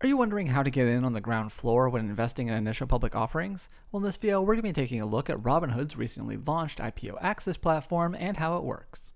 Are you wondering how to get in on the ground floor when investing in initial public offerings? Well, in this video, we're going to be taking a look at Robinhood's recently launched IPO Access platform and how it works.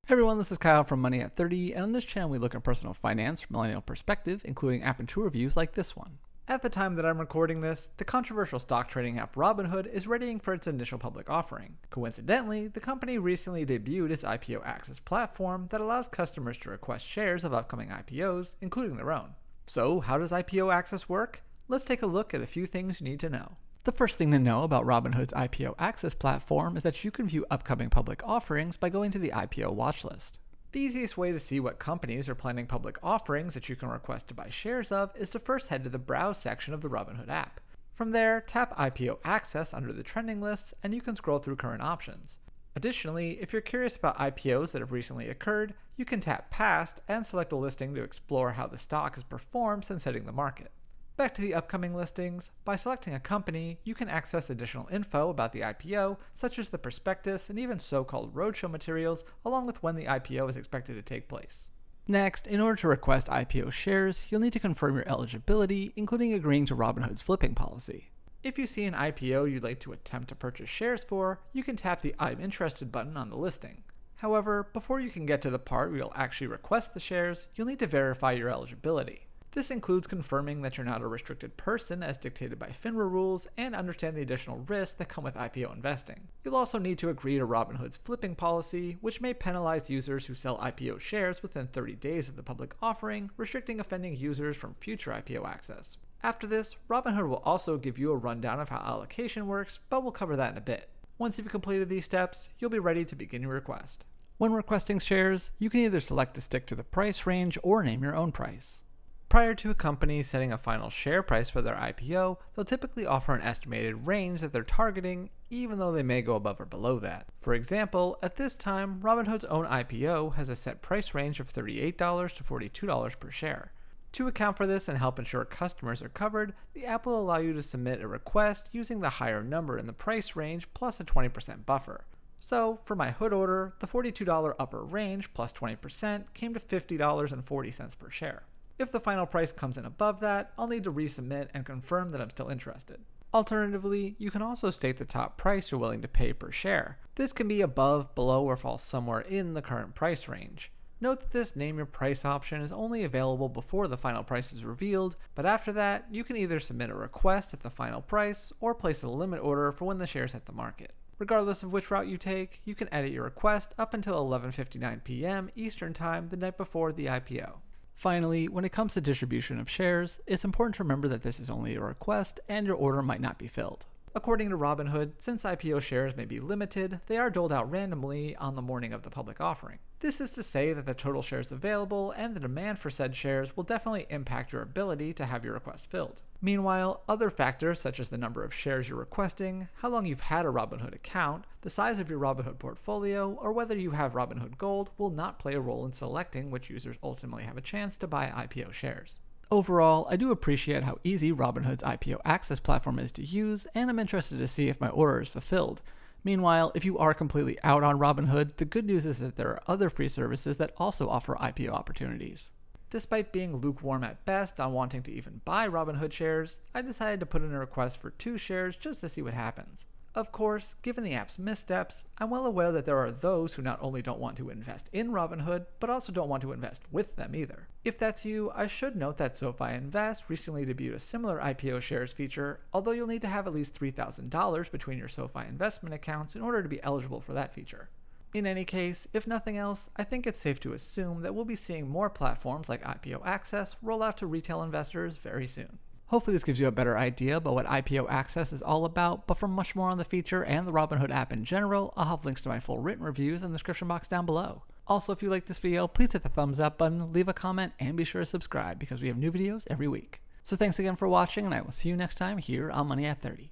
Hey everyone, this is Kyle from Money at 30, and on this channel we look at personal finance from a millennial perspective, including app and tool reviews like this one. At the time that I'm recording this, the controversial stock trading app Robinhood is readying for its initial public offering. Coincidentally, the company recently debuted its IPO Access platform that allows customers to request shares of upcoming IPOs, including their own. So, how does IPO Access work? Let's take a look at a few things you need to know. The first thing to know about Robinhood's IPO Access platform is that you can view upcoming public offerings by going to the IPO watchlist. The easiest way to see what companies are planning public offerings that you can request to buy shares of is to first head to the Browse section of the Robinhood app. From there, tap IPO Access under the trending lists and you can scroll through current options. Additionally, if you're curious about IPOs that have recently occurred, you can tap Past and select a listing to explore how the stock has performed since hitting the market. Back to the upcoming listings, by selecting a company, you can access additional info about the IPO, such as the prospectus and even so-called roadshow materials, along with when the IPO is expected to take place. Next, in order to request IPO shares, you'll need to confirm your eligibility, including agreeing to Robinhood's flipping policy. If you see an IPO you'd like to attempt to purchase shares for, you can tap the I'm interested button on the listing. However, before you can get to the part where you'll actually request the shares, you'll need to verify your eligibility. This includes confirming that you're not a restricted person as dictated by FINRA rules and understand the additional risks that come with IPO investing. You'll also need to agree to Robinhood's flipping policy, which may penalize users who sell IPO shares within 30 days of the public offering, restricting offending users from future IPO access. After this, Robinhood will also give you a rundown of how allocation works, but we'll cover that in a bit. Once you've completed these steps, you'll be ready to begin your request. When requesting shares, you can either select to stick to the price range or name your own price. Prior to a company setting a final share price for their IPO, they'll typically offer an estimated range that they're targeting, even though they may go above or below that. For example, at this time, Robinhood's own IPO has a set price range of $38 to $42 per share. To account for this and help ensure customers are covered, the app will allow you to submit a request using the higher number in the price range plus a 20% buffer. So, for my Hood order, the $42 upper range plus 20% came to $50.40 per share. If the final price comes in above that, I'll need to resubmit and confirm that I'm still interested. Alternatively, you can also state the top price you're willing to pay per share. This can be above, below, or fall somewhere in the current price range. Note that this name your price option is only available before the final price is revealed, but after that, you can either submit a request at the final price or place a limit order for when the shares hit the market. Regardless of which route you take, you can edit your request up until 11:59 p.m. Eastern Time the night before the IPO. Finally, when it comes to distribution of shares, it's important to remember that this is only a request and your order might not be filled. According to Robinhood, since IPO shares may be limited, they are doled out randomly on the morning of the public offering. This is to say that the total shares available and the demand for said shares will definitely impact your ability to have your request filled. Meanwhile, other factors such as the number of shares you're requesting, how long you've had a Robinhood account, the size of your Robinhood portfolio, or whether you have Robinhood Gold will not play a role in selecting which users ultimately have a chance to buy IPO shares. Overall, I do appreciate how easy Robinhood's IPO Access platform is to use, and I'm interested to see if my order is fulfilled. Meanwhile, if you are completely out on Robinhood, the good news is that there are other free services that also offer IPO opportunities. Despite being lukewarm at best on wanting to even buy Robinhood shares, I decided to put in a request for 2 shares just to see what happens. Of course, given the app's missteps, I'm well aware that there are those who not only don't want to invest in Robinhood, but also don't want to invest with them either. If that's you, I should note that SoFi Invest recently debuted a similar IPO shares feature, although you'll need to have at least $3,000 between your SoFi investment accounts in order to be eligible for that feature. In any case, if nothing else, I think it's safe to assume that we'll be seeing more platforms like IPO Access roll out to retail investors very soon. Hopefully this gives you a better idea about what IPO Access is all about, but for much more on the feature and the Robinhood app in general, I'll have links to my full written reviews in the description box down below. Also, if you like this video, please hit the thumbs up button, leave a comment, and be sure to subscribe because we have new videos every week. So thanks again for watching, and I will see you next time here on Money at 30.